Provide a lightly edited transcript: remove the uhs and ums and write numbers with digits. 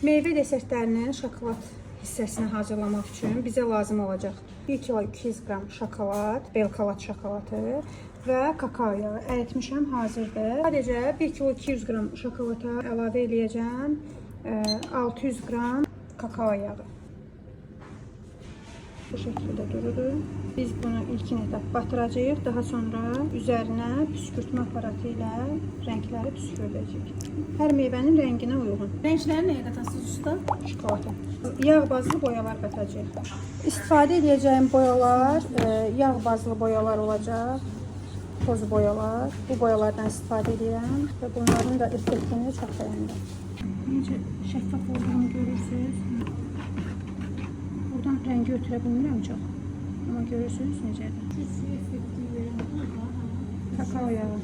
Meyvə desertlərinin şokolad hissəsini hazırlamaq üçün bizə lazım olacaq 1 kilo 200 qram şokolad, Belkalad şokoladı və kakao yağı. Əritmişəm, hazırdır. Sadəcə 1 kilo 200 qram şokolada əlavə eləyəcəm 600 qram kakao yağı. Bu şəkildə durur. Biz bunu ilkin etap batıracağıq. Daha sonra üzərinə püskürtmə aparatı ilə rəngləri püskürdəcəyik. Hər meyvənin rənginə uyğun. Rəngləri nəyə qatasınız usta? Şokolada. Yağ bazlı boyalar qatacağıq. İstifadə edəcəyim boyalar yağ bazlı boyalar olacaq. Toz boyalar. Bu boyalardan istifadə edirəm və bunların da effektini çox bəyəndim. Necə şəffaf olduğunu görürsünüz. Buradan rəngi ötürə bilmirəm çox. Amma görürsünüz necədir. Kakao yağı.